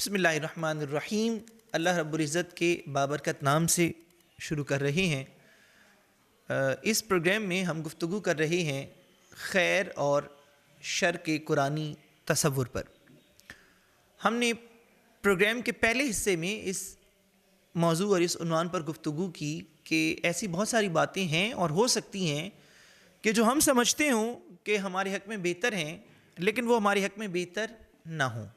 بسم اللہ الرحمن الرحیم۔ اللہ رب العزت کے بابرکت نام سے شروع کر رہے ہیں۔ اس پروگرام میں ہم گفتگو کر رہے ہیں خیر اور شر کے قرآنی تصور پر۔ ہم نے پروگرام کے پہلے حصے میں اس موضوع اور اس عنوان پر گفتگو کی کہ ایسی بہت ساری باتیں ہیں اور ہو سکتی ہیں کہ جو ہم سمجھتے ہوں کہ ہمارے حق میں بہتر ہیں لیکن وہ ہمارے حق میں بہتر نہ ہوں،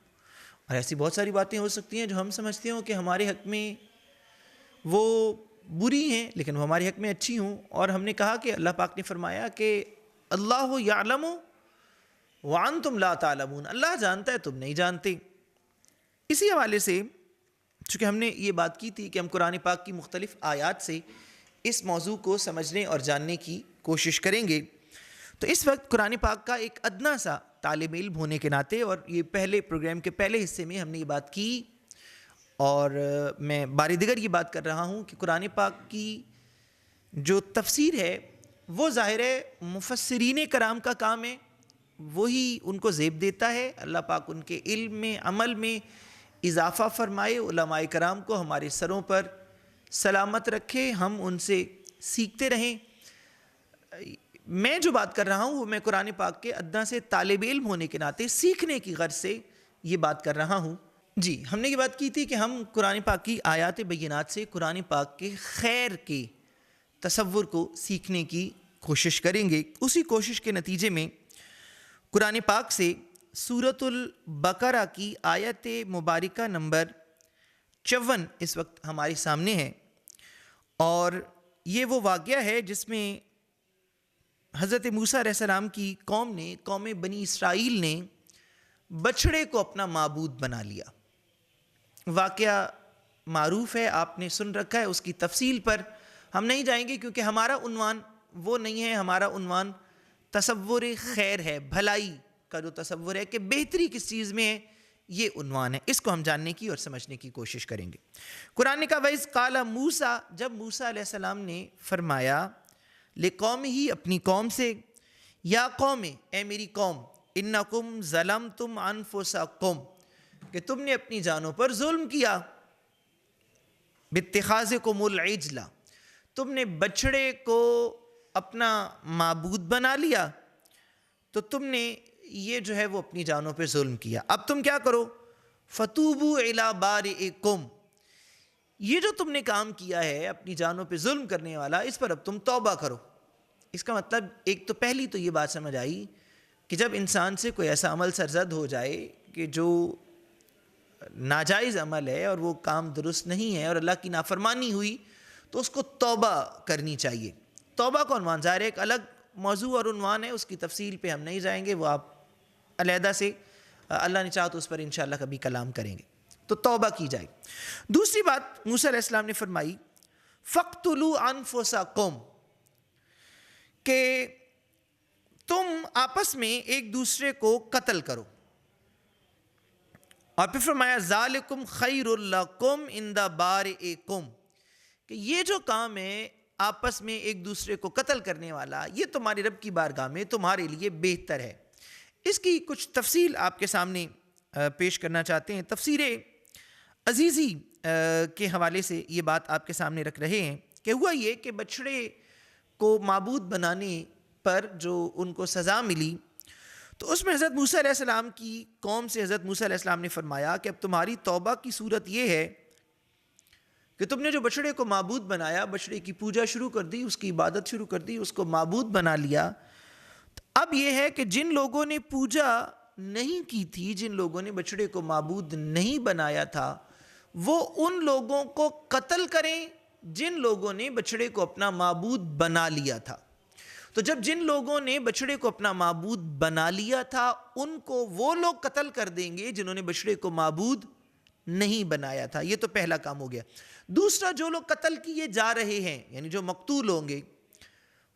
اور ایسی بہت ساری باتیں ہو سکتی ہیں جو ہم سمجھتے ہوں کہ ہمارے حق میں وہ بری ہیں لیکن وہ ہمارے حق میں اچھی ہوں۔ اور ہم نے کہا کہ اللہ پاک نے فرمایا کہ اللہ یعلم وانتم لا تعلمون، اللہ جانتا ہے تم نہیں جانتے۔ اسی حوالے سے چونکہ ہم نے یہ بات کی تھی کہ ہم قرآن پاک کی مختلف آیات سے اس موضوع کو سمجھنے اور جاننے کی کوشش کریں گے، تو اس وقت قرآن پاک کا ایک ادنا سا طالب علم ہونے کے ناطے، اور یہ پہلے پروگرام کے پہلے حصے میں ہم نے یہ بات کی اور میں بار دیگر یہ بات کر رہا ہوں کہ قرآن پاک کی جو تفسیر ہے وہ ظاہر ہے مفسرین کرام کا کام ہے، وہی ان کو زیب دیتا ہے۔ اللہ پاک ان کے علم میں عمل میں اضافہ فرمائے، علماء کرام کو ہمارے سروں پر سلامت رکھے، ہم ان سے سیکھتے رہیں۔ میں جو بات کر رہا ہوں وہ میں قرآن پاک کے ادنا سے طالب علم ہونے کے ناطے سیکھنے کی غرض سے یہ بات کر رہا ہوں۔ جی، ہم نے یہ بات کی تھی کہ ہم قرآن پاک کی آیات بینات سے قرآن پاک کے خیر کے تصور کو سیکھنے کی کوشش کریں گے۔ اسی کوشش کے نتیجے میں قرآن پاک سے سورۃ البقرہ کی آیت مبارکہ نمبر 54 اس وقت ہمارے سامنے ہے، اور یہ وہ واقعہ ہے جس میں حضرت موسیٰ علیہ السلام کی قوم بنی اسرائیل نے بچھڑے کو اپنا معبود بنا لیا۔ واقعہ معروف ہے، آپ نے سن رکھا ہے، اس کی تفصیل پر ہم نہیں جائیں گے کیونکہ ہمارا عنوان وہ نہیں ہے، ہمارا عنوان تصور خیر ہے، بھلائی کا جو تصور ہے کہ بہتری کس چیز میں ہے، یہ عنوان ہے۔ اس کو ہم جاننے کی اور سمجھنے کی کوشش کریں گے۔ قرآن کا وَإِذْ قَالَ مُوسیٰ، جب موسیٰ علیہ السلام نے فرمایا لقوم ہی اپنی قوم سے، یا قوم، اے میری قوم، انکم ظلمتم انفسکم، کہ تم نے اپنی جانوں پر ظلم کیا، باتخاذکم العجل، تم نے بچڑے کو اپنا معبود بنا لیا، تو تم نے یہ جو ہے وہ اپنی جانوں پہ ظلم کیا۔ اب تم کیا کرو؟ فتوبوا الی بارئکم، یہ جو تم نے کام کیا ہے اپنی جانوں پہ ظلم کرنے والا، اس پر اب تم توبہ کرو۔ اس کا مطلب ایک تو پہلی تو یہ بات سمجھ آئی کہ جب انسان سے کوئی ایسا عمل سرزد ہو جائے کہ جو ناجائز عمل ہے اور وہ کام درست نہیں ہے اور اللہ کی نافرمانی ہوئی، تو اس کو توبہ کرنی چاہیے۔ توبہ کا عنوان ظاہر ہے ایک الگ موضوع اور عنوان ہے، اس کی تفصیل پہ ہم نہیں جائیں گے، وہ آپ علیحدہ سے اللہ نے چاہا تو اس پر انشاءاللہ کبھی کلام کریں گے۔ تو توبہ کی جائے۔ دوسری بات موسیٰ علیہ السلام نے فرمائی فَاقْتُلُوا أَنفُسَكُمْ، کہ تم آپس میں ایک دوسرے کو قتل کرو، اور پھر فرمایا ذَلِكُمْ خَيْرٌ لَكُمْ عِنْدَ بَارِئِكُمْ، کہ یہ جو کام ہے آپس میں ایک دوسرے کو قتل کرنے والا، یہ تمہاری رب کی بارگاہ میں تمہارے لیے بہتر ہے۔ اس کی کچھ تفصیل آپ کے سامنے پیش کرنا چاہتے ہیں۔ تفسیر عزیزی کے حوالے سے یہ بات آپ کے سامنے رکھ رہے ہیں کہ ہوا یہ کہ بچھڑے کو معبود بنانے پر جو ان کو سزا ملی، تو اس میں حضرت موسیٰ علیہ السلام کی قوم سے حضرت موسیٰ علیہ السلام نے فرمایا کہ اب تمہاری توبہ کی صورت یہ ہے کہ تم نے جو بچڑے کو معبود بنایا، بچڑے کی پوجا شروع کر دی، اس کی عبادت شروع کر دی، اس کو معبود بنا لیا، اب یہ ہے کہ جن لوگوں نے پوجا نہیں کی تھی، جن لوگوں نے بچڑے کو معبود نہیں بنایا تھا، وہ ان لوگوں کو قتل کریں جن لوگوں نے بچڑے کو اپنا معبود بنا لیا تھا۔ تو جب جن لوگوں نے بچڑے کو اپنا معبود بنا لیا تھا ان کو وہ لوگ قتل کر دیں گے جنہوں نے بچڑے کو معبود نہیں بنایا تھا۔ یہ تو پہلا کام ہو گیا۔ دوسرا، جو لوگ قتل کیے جا رہے ہیں، یعنی جو مقتول ہوں گے،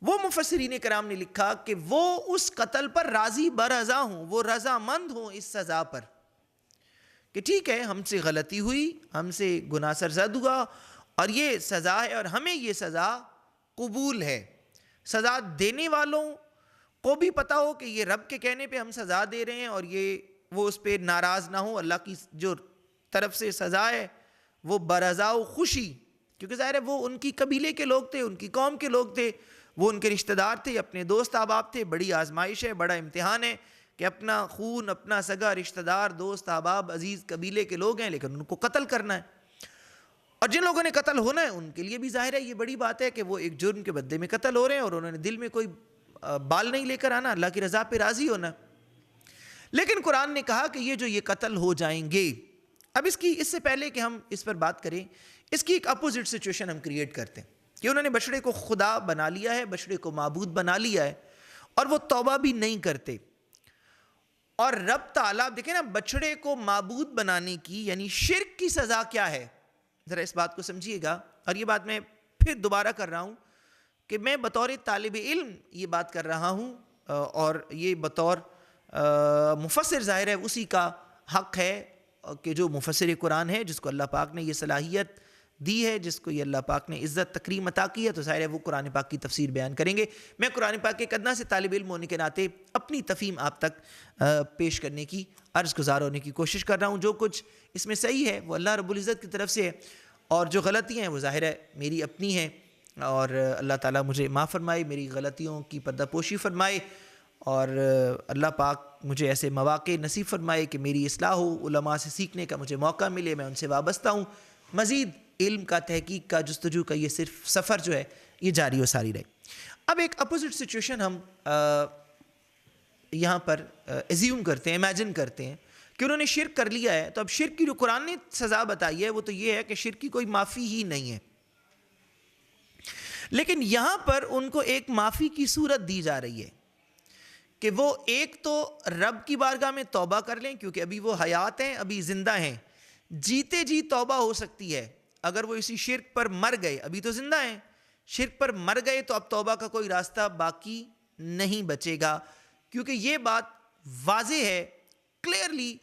وہ مفسرین کرام نے لکھا کہ وہ اس قتل پر راضی برضا ہوں، وہ رضامند ہوں اس سزا پر کہ ٹھیک ہے، ہم سے غلطی ہوئی، ہم سے گناہ سرزد ہوا اور یہ سزا ہے اور ہمیں یہ سزا قبول ہے۔ سزا دینے والوں کو بھی پتہ ہو کہ یہ رب کے کہنے پہ ہم سزا دے رہے ہیں اور یہ وہ اس پہ ناراض نہ ہو، اللہ کی جو طرف سے سزا ہے وہ برضا و خوشی، کیونکہ ظاہر ہے وہ ان کی قبیلے کے لوگ تھے، ان کی قوم کے لوگ تھے، وہ ان کے رشتہ دار تھے، اپنے دوست احباب تھے. بڑی آزمائش ہے، بڑا امتحان ہے کہ اپنا خون، اپنا سگا رشتہ دار، دوست احباب، عزیز قبیلے کے لوگ ہیں، لیکن ان کو قتل کرنا ہے. اور جن لوگوں نے قتل ہونا ہے ان کے لیے بھی ظاہر ہے یہ بڑی بات ہے کہ وہ ایک جرم کے بدلے میں قتل ہو رہے ہیں، اور انہوں نے دل میں کوئی بال نہیں لے کر آنا، اللہ کی رضا پہ راضی ہونا. لیکن قرآن نے کہا کہ یہ قتل ہو جائیں گے. اب اس سے پہلے کہ ہم اس پر بات کریں، اس کی ایک اپوزٹ سچویشن ہم کریٹ کرتے ہیں کہ انہوں نے بچڑے کو خدا بنا لیا ہے، بچڑے کو معبود بنا لیا ہے، اور وہ توبہ بھی نہیں کرتے. اور رب تعالیٰ دیکھیں نا، بچڑے کو معبود بنانے کی یعنی شرک کی سزا کیا ہے، ذرا اس بات کو سمجھیے گا. اور یہ بات میں پھر دوبارہ کر رہا ہوں کہ میں بطور طالب علم یہ بات کر رہا ہوں، اور یہ بطور مفسر ظاہر ہے اسی کا حق ہے کہ جو مفسر قرآن ہے، جس کو اللہ پاک نے یہ صلاحیت دی ہے، جس کو یہ اللہ پاک نے عزت تکریم عطا کی ہے، تو ظاہر ہے وہ قرآن پاک کی تفسیر بیان کریں گے. میں قرآن پاک کے ادنا سے طالب علم ہونے کے ناطے اپنی تفہیم آپ تک پیش کرنے کی، عرض گزار ہونے کی کوشش کر رہا ہوں. جو کچھ اس میں صحیح ہے وہ اللہ رب العزت کی طرف سے ہے، اور جو غلطیاں ہیں وہ ظاہر ہے میری اپنی ہیں، اور اللہ تعالیٰ مجھے معاف فرمائے، میری غلطیوں کی پردہ پوشی فرمائے، اور اللہ پاک مجھے ایسے مواقع نصیب فرمائے کہ میری اصلاح ہو، علماء سے سیکھنے کا مجھے موقع ملے، میں ان سے وابستہ ہوں. مزید علم کا، تحقیق کا، جستجو کا یہ صرف سفر جو ہے یہ جاری و ساری رہے. اب ایک اپوزٹ سچویشن ہم یہاں پر ایزیوم کرتے ہیں، امیجن کرتے ہیں کہ انہوں نے شرک کر لیا ہے. تو اب شرک کی جو قرآن نے سزا بتائی ہے وہ تو یہ ہے کہ شرک کی کوئی معافی ہی نہیں ہے، لیکن یہاں پر ان کو ایک معافی کی صورت دی جا رہی ہے کہ وہ ایک تو رب کی بارگاہ میں توبہ کر لیں، کیونکہ ابھی وہ حیات ہیں، ابھی زندہ ہیں، جیتے جی توبہ ہو سکتی ہے. اگر وہ اسی شرک پر مر گئے، ابھی تو زندہ ہیں، شرک پر مر گئے تو اب توبہ کا کوئی راستہ باقی نہیں بچے گا، کیونکہ یہ بات واضح ہے، کلیئرلی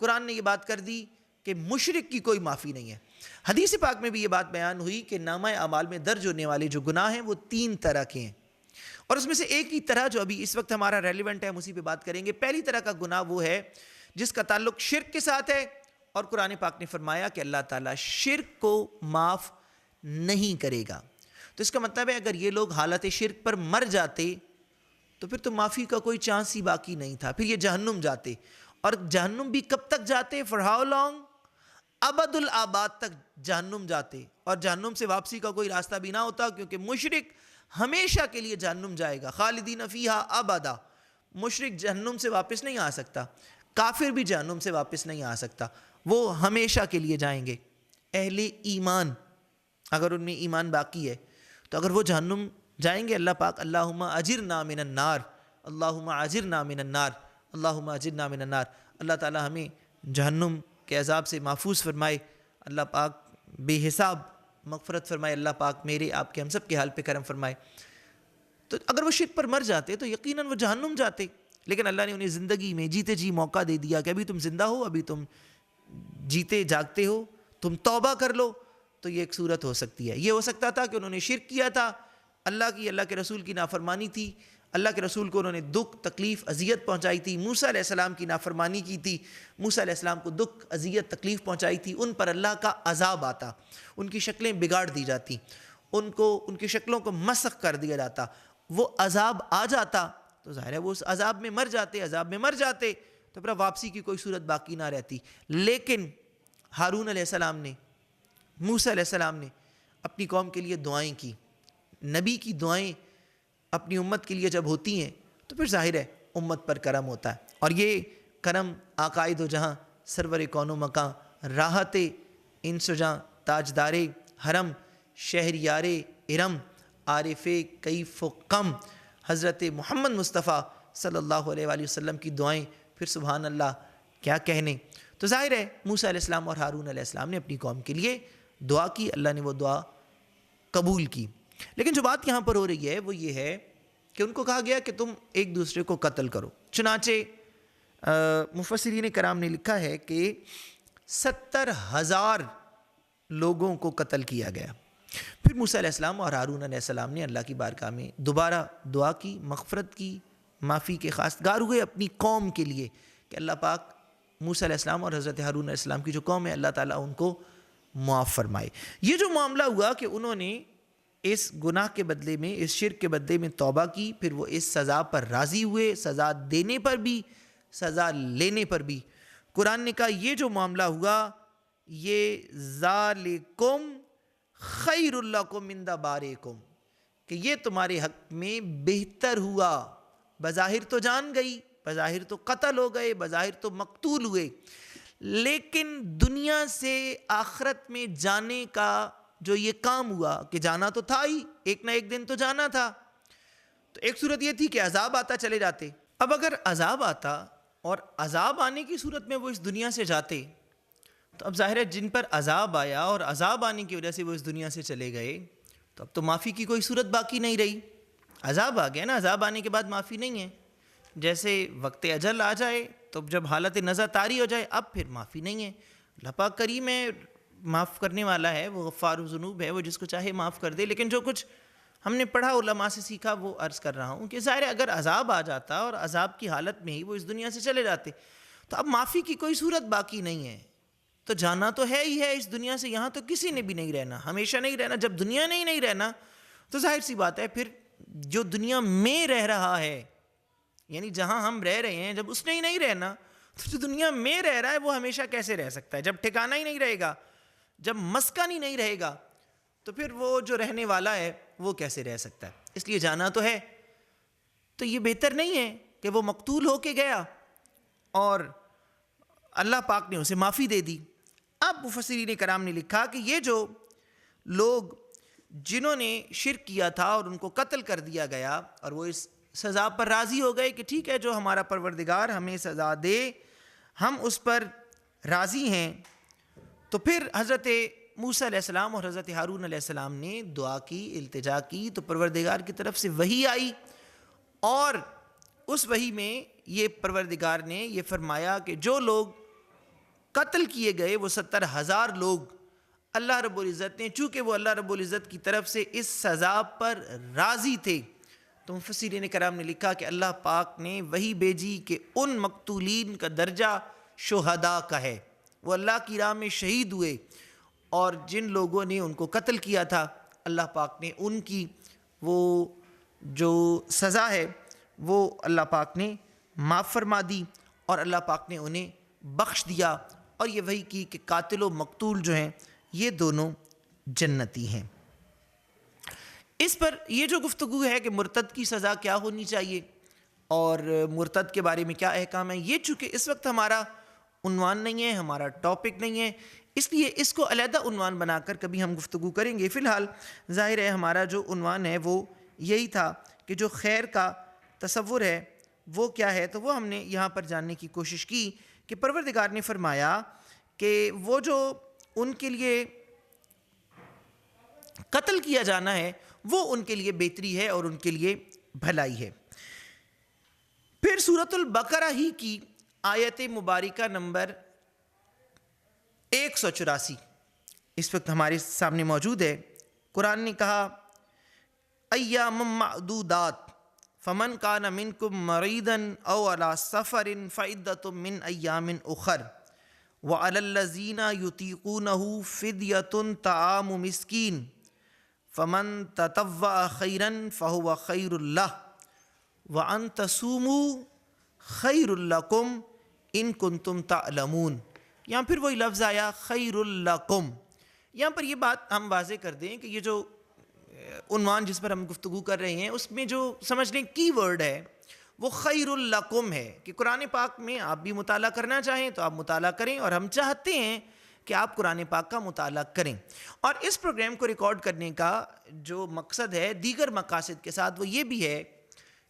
قرآن نے یہ بات کر دی کہ مشرک کی کوئی معافی نہیں ہے. حدیث پاک میں بھی یہ بات بیان ہوئی کہ نامہ اعمال میں درج ہونے والے جو گناہ ہیں وہ 3 طرح کے ہیں، اور اس میں سے ایک ہی طرح جو ابھی اس وقت ہمارا ریلیونٹ ہے ہم اسی پہ بات کریں گے. پہلی طرح کا گناہ وہ ہے جس کا تعلق شرک کے ساتھ ہے، اور قرآن پاک نے فرمایا کہ اللہ تعالیٰ شرک کو معاف نہیں کرے گا. تو اس کا مطلب ہے اگر یہ لوگ حالت شرک پر مر جاتے تو پھر تو معافی کا کوئی چانس ہی باقی نہیں تھا، پھر یہ جہنم جاتے. اور جہنم بھی کب تک جاتے؟ For how long? ابد الآباد تک جہنم جاتے، اور جہنم سے واپسی کا کوئی راستہ بھی نہ ہوتا، کیونکہ مشرک ہمیشہ کے لیے جہنم جائے گا. خالدین فیہا ابدا، مشرک جہنم سے واپس نہیں آ سکتا، کافر بھی جہنم سے واپس نہیں آ سکتا، وہ ہمیشہ کے لیے جائیں گے. اہل ایمان اگر ان میں ایمان باقی ہے تو اگر وہ جہنم جائیں گے، اللہ پاک اللہم اجرنا من النار، اللہم اجرنا من النار، اللہم اجرنا من النار، اللہ تعالی ہمیں جہنم کے عذاب سے محفوظ فرمائے، اللہ پاک بے حساب مغفرت فرمائے، اللہ پاک میرے آپ کے ہم سب کے حال پہ کرم فرمائے. تو اگر وہ شرک پر مر جاتے تو یقیناً وہ جہنم جاتے، لیکن اللہ نے انہیں زندگی میں جیتے جی موقع دے دیا کہ ابھی تم زندہ ہو، ابھی تم جیتے جاگتے ہو، تم توبہ کر لو. تو یہ ایک صورت ہو سکتی ہے. یہ ہو سکتا تھا کہ انہوں نے شرک کیا تھا، اللہ کے رسول کی نافرمانی تھی، اللہ کے رسول کو انہوں نے دکھ، تکلیف، اذیت پہنچائی تھی، موسیٰ علیہ السلام کی نافرمانی کی تھی، موسیٰ علیہ السلام کو دکھ، اذیت، تکلیف پہنچائی تھی، ان پر اللہ کا عذاب آتا، ان کی شکلیں بگاڑ دی جاتی، ان کی شکلوں کو مسخ کر دیا جاتا، وہ عذاب آ جاتا تو ظاہر ہے وہ اس عذاب میں مر جاتے تو پھر واپسی کی کوئی صورت باقی نہ رہتی. لیکن ہارون علیہ السلام نے، موسیٰ علیہ السلام نے اپنی قوم کے لیے دعائیں کی. نبی کی دعائیں اپنی امت کے لیے جب ہوتی ہیں تو پھر ظاہر ہے امت پر کرم ہوتا ہے، اور یہ کرم عقائد و جہاں، سرور کون و مکان، راحت انس و جاں، تاجدار حرم، شہریار ارم، عارف کیف و کم، حضرت محمد مصطفیٰ صلی اللہ علیہ وآلہ وسلم کی دعائیں پھر سبحان اللہ کیا کہنے. تو ظاہر ہے موسیٰ علیہ السلام اور ہارون علیہ السلام نے اپنی قوم کے لیے دعا کی، اللہ نے وہ دعا قبول کی. لیکن جو بات یہاں پر ہو رہی ہے وہ یہ ہے کہ ان کو کہا گیا کہ تم ایک دوسرے کو قتل کرو. چنانچہ مفسرین کرام نے لکھا ہے کہ 70,000 لوگوں کو قتل کیا گیا. پھر موسیٰ علیہ السلام اور ہارون علیہ السلام نے اللہ کی بارگاہ میں دوبارہ دعا کی، مغفرت کی، معافی کے خواستگار ہوئے اپنی قوم کے لیے کہ اللہ پاک موسیٰ علیہ السلام اور حضرت ہارون علیہ السلام کی جو قوم ہے اللہ تعالیٰ ان کو معاف فرمائے۔ یہ جو معاملہ ہوا کہ انہوں نے اس گناہ کے بدلے میں، اس شرک کے بدلے میں توبہ کی، پھر وہ اس سزا پر راضی ہوئے، سزا دینے پر بھی، سزا لینے پر بھی۔ قرآن نے کہا یہ جو معاملہ ہوا یہ ذالکم خیر لکم عند بارئکم، کہ یہ تمہارے حق میں بہتر ہوا۔ بظاہر تو جان گئی، بظاہر تو قتل ہو گئے، بظاہر تو مقتول ہوئے، لیکن دنیا سے آخرت میں جانے کا جو یہ کام ہوا کہ جانا تو تھا ہی، ایک نہ ایک دن تو جانا تھا، تو ایک صورت یہ تھی کہ عذاب آتا چلے جاتے۔ اب اگر عذاب آتا اور عذاب آنے کی صورت میں وہ اس دنیا سے جاتے، تو اب ظاہر ہے جن پر عذاب آیا اور عذاب آنے کی وجہ سے وہ اس دنیا سے چلے گئے، تو اب تو معافی کی کوئی صورت باقی نہیں رہی۔ عذاب آ گیا نا، عذاب آنے کے بعد معافی نہیں ہے۔ جیسے وقت اجل آ جائے تو جب حالت نظر طاری ہو جائے اب پھر معافی نہیں ہے۔ اللہ پاک کریم ہے، معاف کرنے والا ہے، وہ غفار الذنوب ہے، وہ جس کو چاہے معاف کر دے۔ لیکن جو کچھ ہم نے پڑھا علماء سے سیکھا وہ عرض کر رہا ہوں کہ ظاہر ہے اگر عذاب آ جاتا اور عذاب کی حالت میں ہی وہ اس دنیا سے چلے جاتے تو اب معافی کی کوئی صورت باقی نہیں ہے۔ تو جانا تو ہے ہی ہے اس دنیا سے، یہاں تو کسی نے بھی نہیں رہنا، ہمیشہ نہیں رہنا۔ جب دنیا نے ہی نہیں رہنا تو ظاہر سی بات ہے پھر جو دنیا میں رہ رہا ہے، یعنی جہاں ہم رہ رہے ہیں، جب اس نے ہی نہیں رہنا تو جو دنیا میں رہ رہا ہے وہ ہمیشہ کیسے رہ سکتا ہے؟ جب ٹھکانہ ہی نہیں رہے گا، جب مسکن ہی نہیں رہے گا تو پھر وہ جو رہنے والا ہے وہ کیسے رہ سکتا ہے؟ اس لیے جانا تو ہے۔ تو یہ بہتر نہیں ہے کہ وہ مقتول ہو کے گیا اور اللہ پاک نے اسے معافی دے دی۔ اب مفسرین کرام نے لکھا کہ یہ جو لوگ جنہوں نے شرک کیا تھا اور ان کو قتل کر دیا گیا اور وہ اس سزا پر راضی ہو گئے کہ ٹھیک ہے جو ہمارا پروردگار ہمیں سزا دے ہم اس پر راضی ہیں، تو پھر حضرت موسیٰ علیہ السلام اور حضرت ہارون علیہ السلام نے دعا کی، التجا کی، تو پروردگار کی طرف سے وحی آئی اور اس وحی میں یہ پروردگار نے یہ فرمایا کہ جو لوگ قتل کیے گئے وہ 70,000 لوگ اللہ رب العزت نے، چونکہ وہ اللہ رب العزت کی طرف سے اس سزا پر راضی تھے، تو مفسرین کرام نے لکھا کہ اللہ پاک نے وحی بھیجی کہ ان مقتولین کا درجہ شہداء کا ہے، وہ اللہ کی راہ میں شہید ہوئے، اور جن لوگوں نے ان کو قتل کیا تھا اللہ پاک نے ان کی وہ جو سزا ہے وہ اللہ پاک نے معاف فرما دی اور اللہ پاک نے انہیں بخش دیا، اور یہ وحی کی کہ قاتل و مقتول جو ہیں یہ دونوں جنتی ہیں۔ اس پر یہ جو گفتگو ہے کہ مرتد کی سزا کیا ہونی چاہیے اور مرتد کے بارے میں کیا احکام ہے، یہ چونکہ اس وقت ہمارا عنوان نہیں ہے، ہمارا ٹاپک نہیں ہے، اس لیے اس کو علیحدہ عنوان بنا کر کبھی ہم گفتگو کریں گے۔ فی الحال ظاہر ہے ہمارا جو عنوان ہے وہ یہی تھا کہ جو خیر کا تصور ہے وہ کیا ہے، تو وہ ہم نے یہاں پر جاننے کی کوشش کی کہ پروردگار نے فرمایا کہ وہ جو ان کے لیے قتل کیا جانا ہے وہ ان کے لیے بہتری ہے اور ان کے لیے بھلائی ہے۔ پھر سورۃ البقرہ ہی کی آیت مبارکہ نمبر 184 اس وقت ہمارے سامنے موجود ہے۔ قرآن نے کہا ایام معدودات فمن کان منکم مریضا او علی سفر فعدۃ من ایام اخر وعلی الذین یطیقونہ فدیۃ طعام مسکین فمن تطوع خیرا فہو خیر لہ وان تصوموا خیر لکم ان کنتم تعلمون۔ یہاں پھر وہی لفظ آیا خیر لکم۔ یہاں پر یہ بات ہم واضح کر دیں کہ یہ جو عنوان جس پر ہم گفتگو کر رہے ہیں اس میں جو سمجھ لیں کی ورڈ ہے وہ خیر لکم ہے، کہ قرآن پاک میں آپ بھی مطالعہ کرنا چاہیں تو آپ مطالعہ کریں، اور ہم چاہتے ہیں کہ آپ قرآن پاک کا مطالعہ کریں۔ اور اس پروگرام کو ریکارڈ کرنے کا جو مقصد ہے دیگر مقاصد کے ساتھ وہ یہ بھی ہے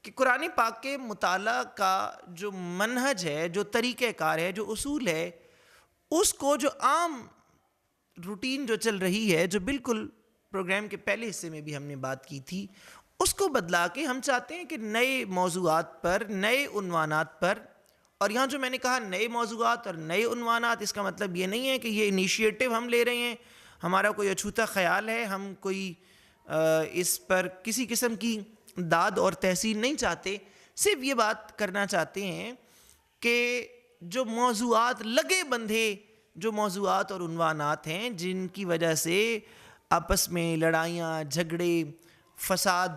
کہ قرآن پاک کے مطالعہ کا جو منہج ہے، جو طریقہ کار ہے، جو اصول ہے، اس کو جو عام روٹین جو چل رہی ہے، جو بالکل پروگرام کے پہلے حصے میں بھی ہم نے بات کی تھی، اس کو بدلا کے ہم چاہتے ہیں کہ نئے موضوعات پر، نئے عنوانات پر، اور یہاں جو میں نے کہا نئے موضوعات اور نئے عنوانات، اس کا مطلب یہ نہیں ہے کہ یہ انیشیٹو ہم لے رہے ہیں، ہمارا کوئی اچھوتا خیال ہے، ہم کوئی اس پر کسی قسم کی داد اور تحسین نہیں چاہتے، صرف یہ بات کرنا چاہتے ہیں کہ جو موضوعات لگے بندھے جو موضوعات اور عنوانات ہیں جن کی وجہ سے آپس میں لڑائیاں، جھگڑے، فساد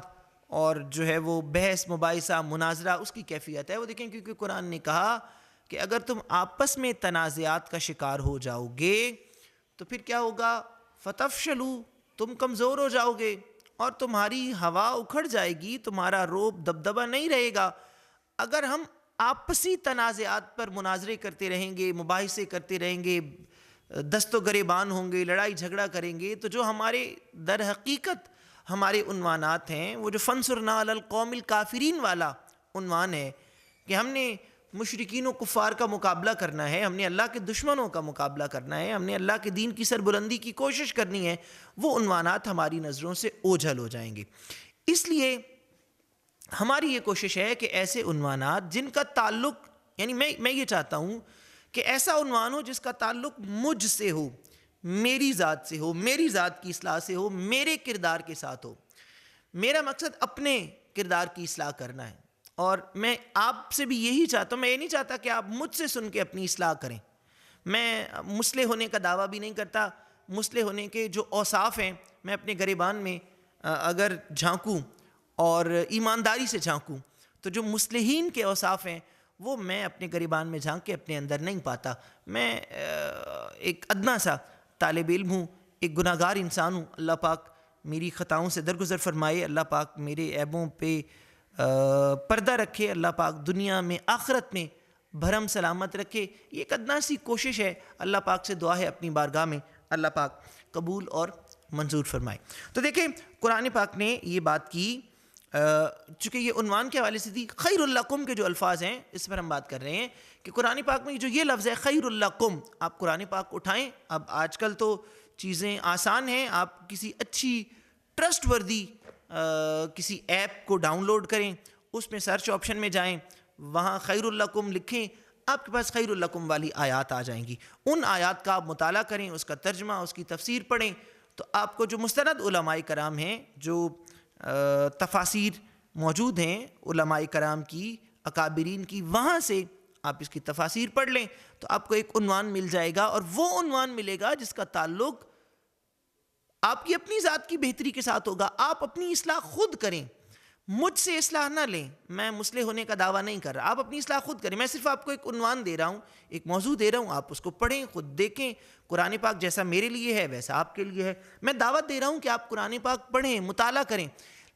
اور جو ہے وہ بحث مباحثہ مناظرہ اس کی کیفیت ہے وہ دیکھیں، کیونکہ قرآن نے کہا کہ اگر تم آپس میں تنازعات کا شکار ہو جاؤ گے تو پھر کیا ہوگا؟ فتفشلوا، تم کمزور ہو جاؤ گے اور تمہاری ہوا اکھڑ جائے گی، تمہارا روب دبدبہ نہیں رہے گا۔ اگر ہم آپسی تنازعات پر مناظرے کرتے رہیں گے، مباحثے کرتے رہیں گے، دست و گریبان ہوں گے، لڑائی جھگڑا کریں گے، تو جو ہمارے در حقیقت ہمارے عنوانات ہیں، وہ جو فانصرنا علی القوم الکافرین والا عنوان ہے کہ ہم نے مشرکین و کفار کا مقابلہ کرنا ہے، ہم نے اللہ کے دشمنوں کا مقابلہ کرنا ہے، ہم نے اللہ کے دین کی سربلندی کی کوشش کرنی ہے، وہ عنوانات ہماری نظروں سے اوجھل ہو جائیں گے۔ اس لیے ہماری یہ کوشش ہے کہ ایسے عنوانات جن کا تعلق، یعنی میں یہ چاہتا ہوں کہ ایسا عنوان ہو جس کا تعلق مجھ سے ہو، میری ذات سے ہو، میری ذات کی اصلاح سے ہو، میرے کردار کے ساتھ ہو۔ میرا مقصد اپنے کردار کی اصلاح کرنا ہے، اور میں آپ سے بھی یہی چاہتا ہوں۔ میں یہ نہیں چاہتا کہ آپ مجھ سے سن کے اپنی اصلاح کریں۔ میں مصلح ہونے کا دعویٰ بھی نہیں کرتا۔ مصلح ہونے کے جو اوصاف ہیں، میں اپنے گریبان میں اگر جھانکوں اور ایمانداری سے جھانکوں تو جو مصلحین کے اوصاف ہیں وہ میں اپنے گریبان میں جھانک کے اپنے اندر نہیں پاتا۔ میں ایک ادنا سا طالب علم ہوں، ایک گناہ گار انسان ہوں۔ اللہ پاک میری خطاؤں سے درگزر فرمائے، اللہ پاک میرے عیبوں پہ پردہ رکھے، اللہ پاک دنیا میں آخرت میں بھرم سلامت رکھے۔ یہ ایک ادنا سی کوشش ہے، اللہ پاک سے دعا ہے اپنی بارگاہ میں اللہ پاک قبول اور منظور فرمائے۔ تو دیکھیں قرآن پاک نے یہ بات کی، چونکہ یہ عنوان کے حوالے سے تھی، خیر لکم کے جو الفاظ ہیں اس پر ہم بات کر رہے ہیں کہ قرآن پاک میں جو یہ لفظ ہے خیر لکم، آپ قرآن پاک اٹھائیں۔ اب آج کل تو چیزیں آسان ہیں، آپ کسی اچھی ٹرسٹ وردی کسی ایپ کو ڈاؤن لوڈ کریں، اس میں سرچ آپشن میں جائیں، وہاں خیر لکم لکھیں، آپ کے پاس خیر لکم والی آیات آ جائیں گی۔ ان آیات کا آپ مطالعہ کریں، اس کا ترجمہ، اس کی تفسیر پڑھیں، تو آپ کو جو مستند علماء کرام ہیں، جو تفاسیر موجود ہیں علماء کرام کی، اکابرین کی، وہاں سے آپ اس کی تفاسیر پڑھ لیں تو آپ کو ایک عنوان مل جائے گا، اور وہ عنوان ملے گا جس کا تعلق آپ کی اپنی ذات کی بہتری کے ساتھ ہوگا۔ آپ اپنی اصلاح خود کریں، مجھ سے اصلاح نہ لیں۔ میں مصلح ہونے کا دعویٰ نہیں کر رہا، آپ اپنی اصلاح خود کریں۔ میں صرف آپ کو ایک عنوان دے رہا ہوں، ایک موضوع دے رہا ہوں، آپ اس کو پڑھیں، خود دیکھیں۔ قرآن پاک جیسا میرے لیے ہے ویسا آپ کے لیے ہے۔ میں دعوت دے رہا ہوں کہ آپ قرآن پاک پڑھیں، مطالعہ کریں،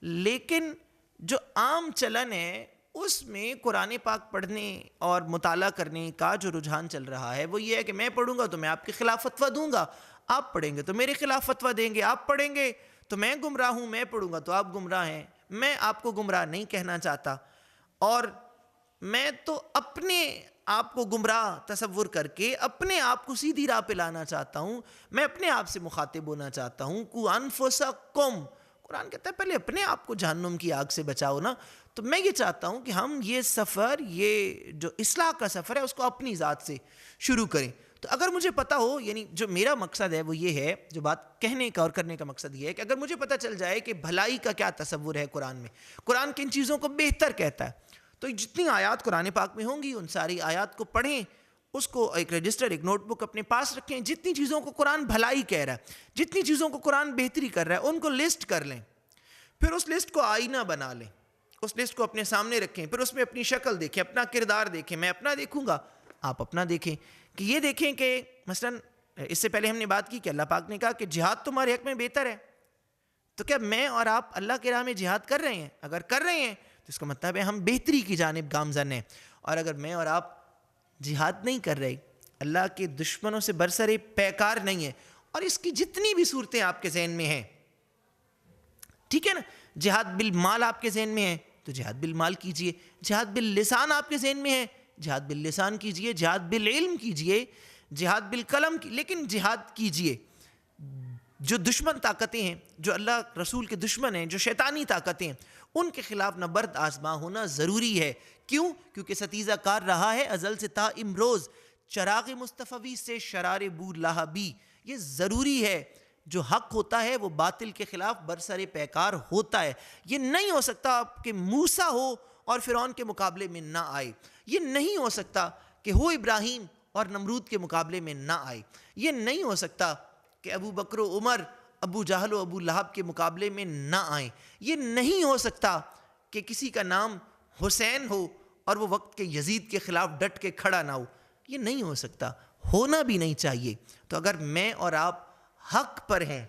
لیکن جو عام چلن ہے اس میں قرآن پاک پڑھنے اور مطالعہ کرنے کا جو رجحان چل رہا ہے وہ یہ ہے کہ میں پڑھوں گا تو میں آپ کے خلاف فتویٰ دوں گا، آپ پڑھیں گے تو میرے خلاف فتویٰ دیں گے، آپ پڑھیں گے تو میں گمراہ ہوں، میں پڑھوں گا تو آپ گمراہ ہیں۔ میں آپ کو گمراہ نہیں کہنا چاہتا، اور میں تو اپنے آپ کو گمراہ تصور کر کے اپنے آپ کو سیدھی راہ پہ لانا چاہتا ہوں۔ میں اپنے آپ سے مخاطب ہونا چاہتا ہوں۔ قُوا أَنفُسَکُم، قرآن کہتا ہے پہلے اپنے آپ کو جہنم کی آگ سے بچاؤ نا۔ تو میں یہ چاہتا ہوں کہ ہم یہ سفر، یہ جو اصلاح کا سفر ہے اس کو اپنی ذات سے شروع کریں۔ تو اگر مجھے پتہ ہو، یعنی جو میرا مقصد ہے وہ یہ ہے، جو بات کہنے کا اور کرنے کا مقصد یہ ہے کہ اگر مجھے پتہ چل جائے کہ بھلائی کا کیا تصور ہے قرآن میں، قرآن کن چیزوں کو بہتر کہتا ہے، تو جتنی آیات قرآن پاک میں ہوں گی ان ساری آیات کو پڑھیں، اس کو ایک رجسٹر، ایک نوٹ بک اپنے پاس رکھیں۔ جتنی چیزوں کو قرآن بھلائی کہہ رہا ہے، جتنی چیزوں کو قرآن بہتری کر رہا ہے، ان کو لسٹ کر لیں، پھر اس لسٹ کو آئینہ بنا لیں، اس لسٹ کو اپنے سامنے رکھیں، پھر اس میں اپنی شکل دیکھیں، اپنا کردار دیکھیں۔ میں اپنا دیکھوں گا، آپ اپنا دیکھیں، کہ یہ دیکھیں کہ مثلاً اس سے پہلے ہم نے بات کی کہ اللہ پاک نے کہا کہ جہاد تمہارے حق میں بہتر ہے، تو کیا میں اور آپ اللہ کی راہ میں جہاد کر رہے ہیں؟ اگر کر رہے ہیں تو اس کا مطلب ہے ہم بہتری کی جانب گامزن ہیں، اور اگر میں اور آپ جہاد نہیں کر رہے، اللہ کے دشمنوں سے برسر پیکار نہیں ہے، اور اس کی جتنی بھی صورتیں آپ کے ذہن میں ہیں، ٹھیک ہے نا، جہاد بالمال آپ کے ذہن میں ہے تو جہاد بالمال کیجئے، جہاد باللسان آپ کے ذہن میں ہے، جہاد باللسان کیجئے، جہاد بالعلم کیجئے، جہاد بالقلم لیکن جہاد کیجئے۔ جو دشمن طاقتیں ہیں، جو اللہ رسول کے دشمن ہیں، جو شیطانی طاقتیں ہیں، ان کے خلاف نبرد آزما ہونا ضروری ہے۔ کیوں؟ کیونکہ ستیزہ کار رہا ہے ازل سے تا امروز، چراغ مصطفی سے شرار بو لہبی۔ یہ ضروری ہے، جو حق ہوتا ہے وہ باطل کے خلاف برسر پیکار ہوتا ہے۔ یہ نہیں ہو سکتا کہ موسیٰ ہو اور فرعون کے مقابلے میں نہ آئے، یہ نہیں ہو سکتا کہ وہ ابراہیم اور نمرود کے مقابلے میں نہ آئے. یہ نہیں ہو سکتا کہ ابو بکر و عمر ابو جہل و ابو لہب کے مقابلے میں نہ آئیں. یہ نہیں ہو سکتا کہ کسی کا نام حسین ہو اور وہ وقت کے یزید کے خلاف ڈٹ کے کھڑا نہ ہو. یہ نہیں ہو سکتا, ہونا بھی نہیں چاہیے. تو اگر میں اور آپ حق پر ہیں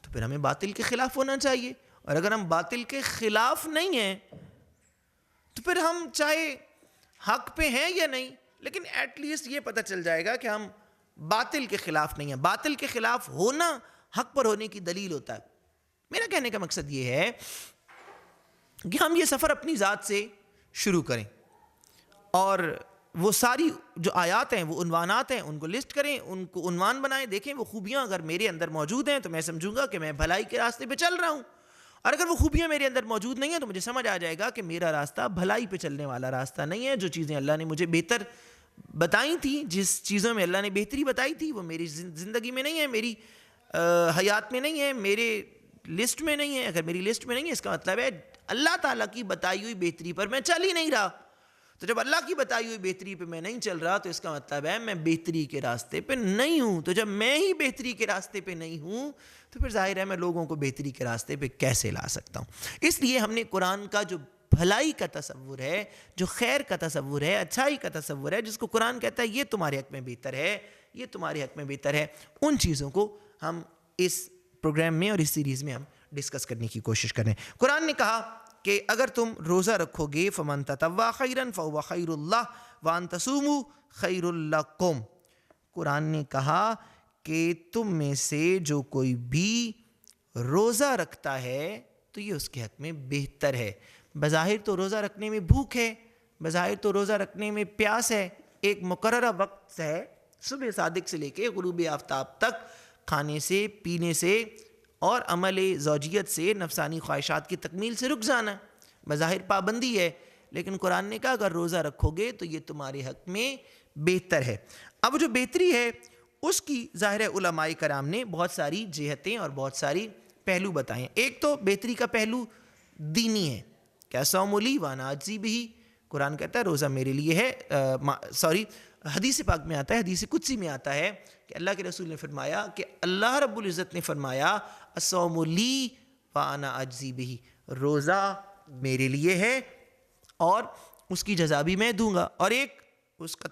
تو پھر ہمیں باطل کے خلاف ہونا چاہیے, اور اگر ہم باطل کے خلاف نہیں ہیں تو پھر ہم چاہے حق پہ ہیں یا نہیں, لیکن ایٹ لیسٹ یہ پتہ چل جائے گا کہ ہم باطل کے خلاف نہیں ہیں. باطل کے خلاف ہونا حق پر ہونے کی دلیل ہوتا ہے. میرا کہنے کا مقصد یہ ہے کہ ہم یہ سفر اپنی ذات سے شروع کریں, اور وہ ساری جو آیات ہیں, وہ عنوانات ہیں, ان کو لسٹ کریں, ان کو عنوان بنائیں. دیکھیں وہ خوبیاں اگر میرے اندر موجود ہیں تو میں سمجھوں گا کہ میں بھلائی کے راستے پہ چل رہا ہوں, اور اگر وہ خوبیاں میرے اندر موجود نہیں ہیں تو مجھے سمجھ آ جائے گا کہ میرا راستہ بھلائی پہ چلنے والا راستہ نہیں ہے. جو چیزیں اللہ نے مجھے بہتر بتائی تھیں, جس چیزوں میں اللہ نے بہتری بتائی تھی, وہ میری زندگی میں نہیں ہے, میری حیات میں نہیں ہے, میرے لسٹ میں نہیں ہے. اگر میری لسٹ میں نہیں ہے اس کا مطلب ہے اللہ تعالیٰ کی بتائی ہوئی بہتری پر میں چل ہی نہیں رہا. تو جب اللہ کی بتائی ہوئی بہتری پہ میں نہیں چل رہا تو اس کا مطلب ہے میں بہتری کے راستے پہ نہیں ہوں. تو جب میں ہی بہتری کے راستے پہ نہیں ہوں تو پھر ظاہر ہے میں لوگوں کو بہتری کے راستے پہ کیسے لا سکتا ہوں. اس لیے ہم نے قرآن کا جو بھلائی کا تصور ہے, جو خیر کا تصور ہے, اچھائی کا تصور ہے, جس کو قرآن کہتا ہے یہ تمہارے حق میں بہتر ہے, یہ تمہارے حق میں بہتر ہے, ان چیزوں کو ہم اس پروگرام میں اور اس سیریز میں ہم ڈسکس کرنے کی کوشش کریں. قرآن نے کہا کہ اگر تم روزہ رکھو گے فمن تطوع خیرا فهو خیر اللہ وان تصوموا خیر لکم. قرآن نے کہا کہ تم میں سے جو کوئی بھی روزہ رکھتا ہے تو یہ اس کے حق میں بہتر ہے. بظاہر تو روزہ رکھنے میں بھوک ہے, بظاہر تو روزہ رکھنے میں پیاس ہے, ایک مقررہ وقت ہے صبح صادق سے لے کے غروب آفتاب تک, کھانے سے, پینے سے اور عمل زوجیت سے, نفسانی خواہشات کی تکمیل سے رک جانا, بظاہر پابندی ہے. لیکن قرآن نے کہا اگر روزہ رکھو گے تو یہ تمہارے حق میں بہتر ہے. اب جو بہتری ہے اس کی ظاہر علماء کرام نے بہت ساری جہتیں اور بہت ساری پہلو بتائے ہیں. ایک تو بہتری کا پہلو دینی ہے, کیا صوم لی وانا اجزی بہ. قرآن کہتا ہے روزہ میرے لیے ہے, حدیث پاک میں آتا ہے, حدیث قدسی میں آتا ہے کہ اللہ کے رسول نے فرمایا کہ اللہ رب العزت نے فرمایا الصوم لی وانا اجزی بہ, روزہ میرے لیے ہے اور اس کی جزا بھی میں دوں گا. اور ایک اس کا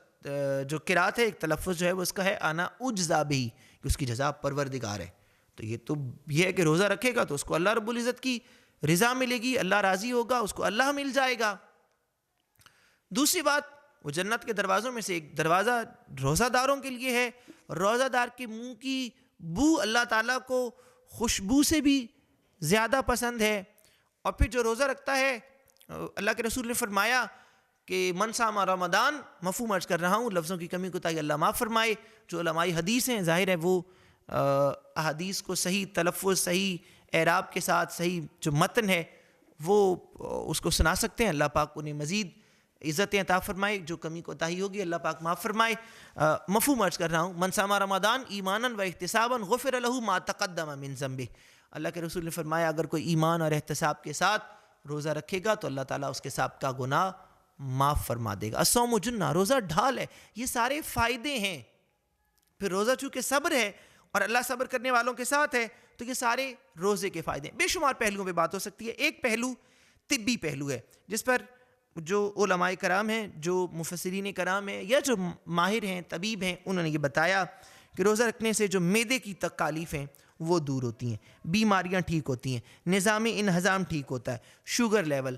جو قرات ہے, ایک تلفظ جو ہے وہ اس کا ہے انا اجزا بہ, کہ اس کی جزا پروردگار ہے. تو یہ ہے کہ روزہ رکھے گا تو اس کو اللہ رب العزت کی رضا ملے گی, اللہ راضی ہوگا, اس کو اللہ مل جائے گا. دوسری بات, وہ جنت کے دروازوں میں سے ایک دروازہ روزہ داروں کے لیے ہے. روزہ دار کے منہ کی بو اللہ تعالیٰ کو خوشبو سے بھی زیادہ پسند ہے. اور پھر جو روزہ رکھتا ہے, اللہ کے رسول نے فرمایا کہ من صام رمضان, مفہوم عرض کر رہا ہوں, لفظوں کی کمی کوتاہی اللہ معاف فرمائے. جو علماء حدیث ہیں ظاہر ہے وہ احادیث کو صحیح تلفظ, صحیح اعراب کے ساتھ, صحیح جو متن ہے وہ اس کو سنا سکتے ہیں. اللہ پاک انہیں مزید عزت عطا فرمائے, جو کمی کوتاہی ہوگی اللہ پاک معاف فرمائے. مفہوم عرض کر رہا ہوں, من صام رمضان ایمانا و احتسابا غفر له ما تقدم من ذنبه. اللہ کے رسول نے فرمایا اگر کوئی ایمان اور احتساب کے ساتھ روزہ رکھے گا تو اللہ تعالیٰ اس کے سابقہ گناہ معاف فرما دے گا. الصوم جنہ, روزہ ڈھال ہے. یہ سارے فائدے ہیں. پھر روزہ چونکہ صبر ہے اور اللہ صبر کرنے والوں کے ساتھ ہے تو یہ سارے روزے کے فائدے ہیں. بے شمار پہلوؤں پہ بات ہو سکتی ہے. ایک پہلو طبی پہلو ہے جس پر جو علماء کرام ہیں, جو مفسرین کرام ہیں, یا جو ماہر ہیں, طبیب ہیں, انہوں نے یہ بتایا کہ روزہ رکھنے سے جو معدے کی تکالیف ہیں وہ دور ہوتی ہیں, بیماریاں ٹھیک ہوتی ہیں, نظام انہضام ٹھیک ہوتا ہے, شوگر لیول,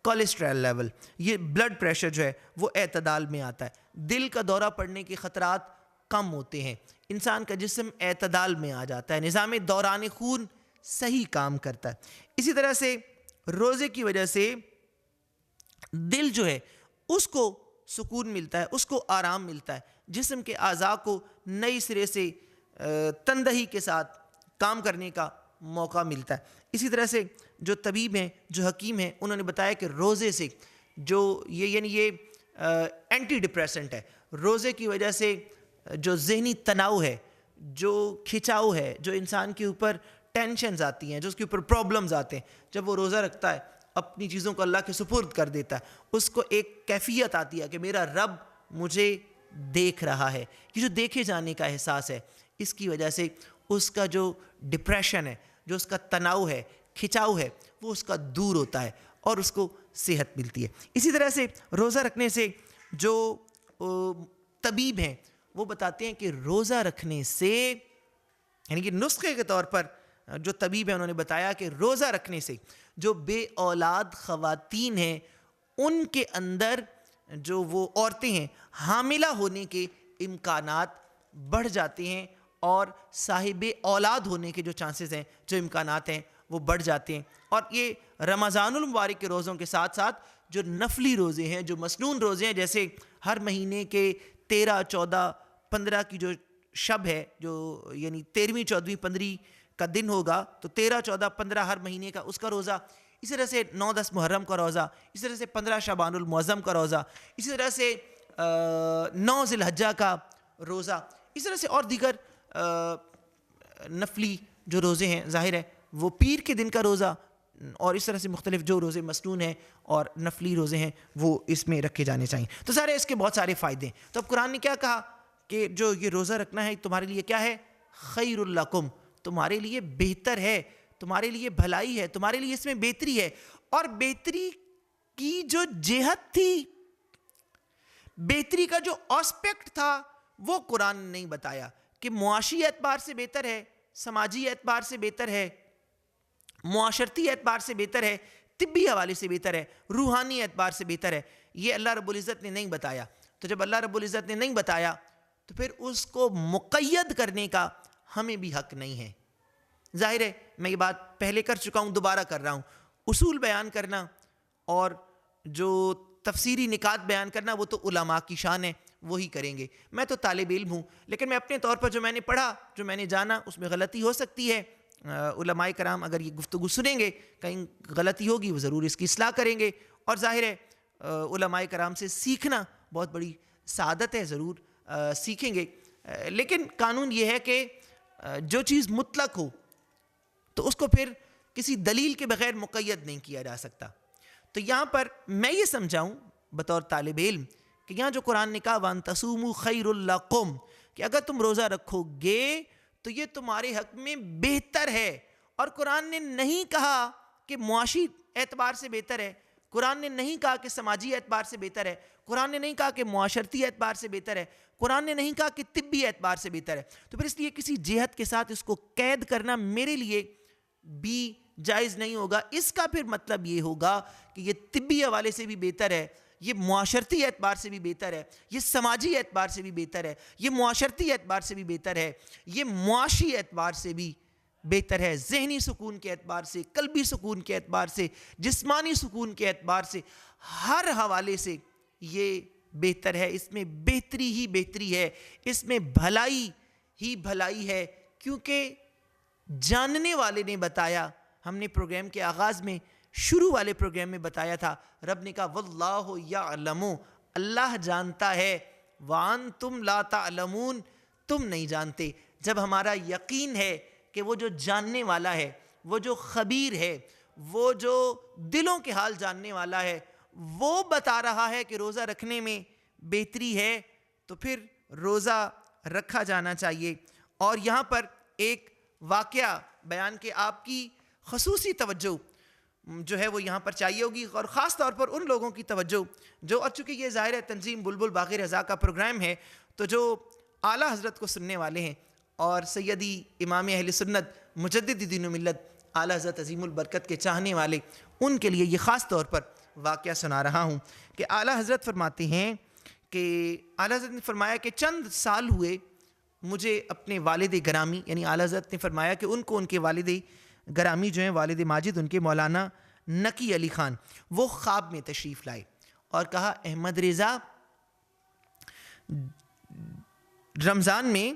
کولیسٹرول لیول, یہ بلڈ پریشر جو ہے وہ اعتدال میں آتا ہے, دل کا دورہ پڑنے کے خطرات کم ہوتے ہیں, انسان کا جسم اعتدال میں آ جاتا ہے, نظام دوران خون صحیح کام کرتا ہے. اسی طرح سے روزے کی وجہ سے دل جو ہے اس کو سکون ملتا ہے, اس کو آرام ملتا ہے, جسم کے اعضاء کو نئی سرے سے تندہی کے ساتھ کام کرنے کا موقع ملتا ہے. اسی طرح سے جو طبیب ہیں, جو حکیم ہیں, انہوں نے بتایا کہ روزے سے جو یہ اینٹی ڈپریسنٹ ہے, روزے کی وجہ سے جو ذہنی تناؤ ہے, جو کھچاؤ ہے, جو انسان کے اوپر ٹینشنز آتی ہیں, جو اس کے اوپر پرابلمز آتے ہیں, جب وہ روزہ رکھتا ہے, اپنی چیزوں کو اللہ کے سپرد کر دیتا ہے, اس کو ایک کیفیت آتی ہے کہ میرا رب مجھے دیکھ رہا ہے. یہ جو دیکھے جانے کا احساس ہے اس کی وجہ سے اس کا جو ڈپریشن ہے, جو اس کا تناؤ ہے, کھچاؤ ہے, وہ اس کا دور ہوتا ہے اور اس کو صحت ملتی ہے. اسی طرح سے روزہ رکھنے سے جو طبیب ہیں وہ بتاتے ہیں کہ روزہ رکھنے سے, یعنی کہ نسخے کے طور پر جو طبیب ہیں انہوں نے بتایا کہ روزہ رکھنے سے جو بے اولاد خواتین ہیں ان کے اندر جو وہ عورتیں ہیں حاملہ ہونے کے امکانات بڑھ جاتے ہیں اور صاحب اولاد ہونے کے جو چانسز ہیں, جو امکانات ہیں وہ بڑھ جاتے ہیں. اور یہ رمضان المبارک کے روزوں کے ساتھ ساتھ جو نفلی روزے ہیں, جو مسنون روزے ہیں, جیسے ہر مہینے کے 13, 14, 15 کی جو شب ہے, جو یعنی 13ویں, 14ویں, 15 کا دن ہوگا, تو 13, 14, 15 ہر مہینے کا اس کا روزہ, اسی طرح سے 9, 10 محرم کا روزہ, اسی طرح سے 15 شعبان المعظم کا روزہ, اسی طرح سے 9 ذی الحجہ کا روزہ, اس طرح سے اور دیگر نفلی جو روزے ہیں, ظاہر ہے وہ پیر کے دن کا روزہ, اور اس طرح سے مختلف جو روزے مسنون ہیں اور نفلی روزے ہیں وہ اس میں رکھے جانے چاہیے. تو سارے اس کے بہت سارے فائدے ہیں. تو اب قرآن نے کیا کہا کہ جو یہ روزہ رکھنا ہے تمہارے لیے کیا ہے, خیر لکم, تمہارے لیے بہتر ہے, تمہارے لیے بھلائی ہے, تمہارے لیے اس میں بہتری ہے. اور بہتری کی جو جہت تھی, بہتری کا جو آسپیکٹ تھا وہ قرآن نے نہیں بتایا کہ معاشی اعتبار سے بہتر ہے, سماجی اعتبار سے بہتر ہے, معاشرتی اعتبار سے بہتر ہے, طبی حوالے سے بہتر ہے, روحانی اعتبار سے بہتر ہے. یہ اللہ رب العزت نے نہیں بتایا. تو جب اللہ رب العزت نے نہیں بتایا تو پھر اس کو مقید کرنے کا ہمیں بھی حق نہیں ہے. ظاہر ہے میں یہ بات پہلے کر چکا ہوں, دوبارہ کر رہا ہوں, اصول بیان کرنا اور جو تفسیری نکات بیان کرنا وہ تو علماء کی شان ہے, وہی کریں گے. میں تو طالب علم ہوں, لیکن میں اپنے طور پر جو میں نے پڑھا, جو میں نے جانا, اس میں غلطی ہو سکتی ہے. علماء کرام اگر یہ گفتگو سنیں گے, کہیں غلطی ہوگی وہ ضرور اس کی اصلاح کریں گے. اور ظاہر ہے علماء کرام سے سیکھنا بہت بڑی سعادت ہے, ضرور سیکھیں گے. لیکن قانون یہ ہے کہ جو چیز مطلق ہو تو اس کو پھر کسی دلیل کے بغیر مقید نہیں کیا جا سکتا. تو یہاں پر میں یہ سمجھاؤں بطور طالب علم کہ یہاں جو قرآن نے کہا وَأَن تَصُومُوا خَيْرٌ لَكُمْ, کہ اگر تم روزہ رکھو گے تو یہ تمہارے حق میں بہتر ہے. اور قرآن نے نہیں کہا کہ معاشی اعتبار سے بہتر ہے, قرآن نے نہیں کہا کہ سماجی اعتبار سے بہتر ہے, قرآن نے نہیں کہا کہ معاشرتی اعتبار سے بہتر ہے, قرآن نے نہیں کہا کہ طبی اعتبار سے بہتر ہے. تو پھر اس لیے کسی جہت کے ساتھ اس کو قید کرنا میرے لیے بھی جائز نہیں ہوگا. اس کا پھر مطلب یہ ہوگا کہ یہ طبی حوالے سے بھی بہتر ہے, یہ معاشرتی اعتبار سے بھی بہتر ہے, یہ سماجی اعتبار سے بھی بہتر ہے, یہ معاشرتی اعتبار سے بھی بہتر ہے, یہ معاشی اعتبار سے بھی بہتر ہے, ذہنی سکون کے اعتبار سے, قلبی سکون کے اعتبار سے, جسمانی سکون کے اعتبار سے, ہر حوالے سے یہ بہتر ہے. اس میں بہتری ہی بہتری ہے, اس میں بھلائی ہی بھلائی ہے, کیونکہ جاننے والے نے بتایا. ہم نے پروگرام کے آغاز میں, شروع والے پروگرام میں بتایا تھا, رب نے کہا واللہ یعلم, اللہ جانتا ہے, وانتم لا تعلمون, تم نہیں جانتے. جب ہمارا یقین ہے کہ وہ جو جاننے والا ہے, وہ جو خبیر ہے, وہ جو دلوں کے حال جاننے والا ہے, وہ بتا رہا ہے کہ روزہ رکھنے میں بہتری ہے, تو پھر روزہ رکھا جانا چاہیے. اور یہاں پر ایک واقعہ بیان کے آپ کی خصوصی توجہ جو ہے وہ یہاں پر چاہیے ہوگی, اور خاص طور پر ان لوگوں کی توجہ جو, اور چونکہ یہ ظاہر ہے تنظیم بلبل باغی رضا کا پروگرام ہے, تو جو اعلیٰ حضرت کو سننے والے ہیں اور سیدی امام اہل سنت مجدد دین و ملت اعلیٰ حضرت عظیم البرکت کے چاہنے والے, ان کے لیے یہ خاص طور پر واقعہ سنا رہا ہوں کہ اعلیٰ حضرت فرماتے ہیں کہ اعلیٰ حضرت نے فرمایا کہ چند سال ہوئے مجھے اپنے والد گرامی, یعنی اعلیٰ حضرت نے فرمایا کہ ان کو ان کے والد گرامی جو ہیں والد ماجد ان کے مولانا نقی علی خان, وہ خواب میں تشریف لائے اور کہا احمد رضا رمضان میں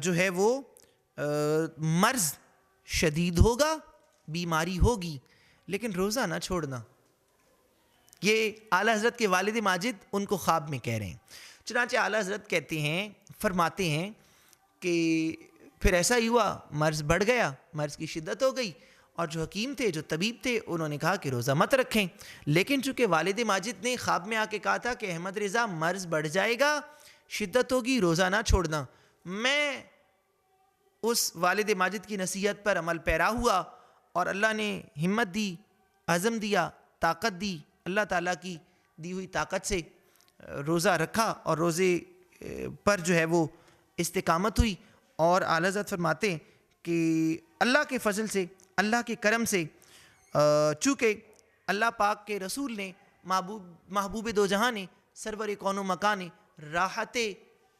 جو ہے وہ مرض شدید ہوگا, بیماری ہوگی, لیکن روزہ نہ چھوڑنا. یہ اعلیٰ حضرت کے والد ماجد ان کو خواب میں کہہ رہے ہیں. چنانچہ اعلیٰ حضرت کہتے ہیں, فرماتے ہیں کہ پھر ایسا ہی ہوا, مرض بڑھ گیا, مرض کی شدت ہو گئی, اور جو حکیم تھے، جو طبیب تھے، انہوں نے کہا کہ روزہ مت رکھیں. لیکن چونکہ والد ماجد نے خواب میں آ کے کہا تھا کہ احمد رضا مرض بڑھ جائے گا، شدت ہوگی، روزہ نہ چھوڑنا، میں اس والد ماجد کی نصیحت پر عمل پیرا ہوا اور اللہ نے ہمت دی، عزم دیا، طاقت دی. اللہ تعالیٰ کی دی ہوئی طاقت سے روزہ رکھا اور روزے پر جو ہے وہ استقامت ہوئی. اور اعلیٰ حضرت فرماتے ہیں کہ اللہ کے فضل سے، اللہ کے کرم سے، چونکہ اللہ پاک کے رسول نے، محبوب دو جہاں نے، سرور کون و مکان، راحت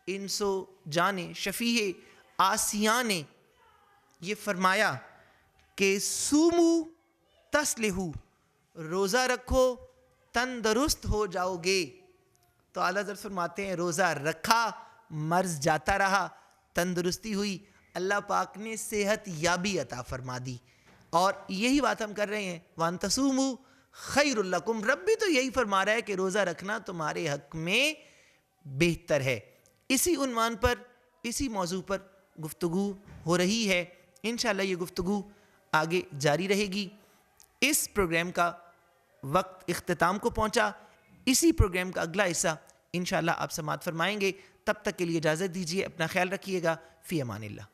انس و جان، شفیع آسیاں نے یہ فرمایا کہ سومو تسلحو، روزہ رکھو تندرست ہو جاؤ گے. تو اعلیٰ حضرت فرماتے ہیں روزہ رکھا، مرض جاتا رہا، تندرستی ہوئی، اللہ پاک نے صحت یابی عطا فرما دی. اور یہی بات ہم کر رہے ہیں، وَأَن تَصُومُوا خَيْرٌ لَكُمْ. رب بھی تو یہی فرما رہا ہے کہ روزہ رکھنا تمہارے حق میں بہتر ہے. اسی عنوان پر، اسی موضوع پر گفتگو ہو رہی ہے. انشاءاللہ یہ گفتگو آگے جاری رہے گی. اس پروگرام کا وقت اختتام کو پہنچا. اسی پروگرام کا اگلا حصہ انشاءاللہ آپ سماعت فرمائیں گے. تب تک کے لیے اجازت دیجیے، اپنا خیال رکھیے گا. فی امان اللہ.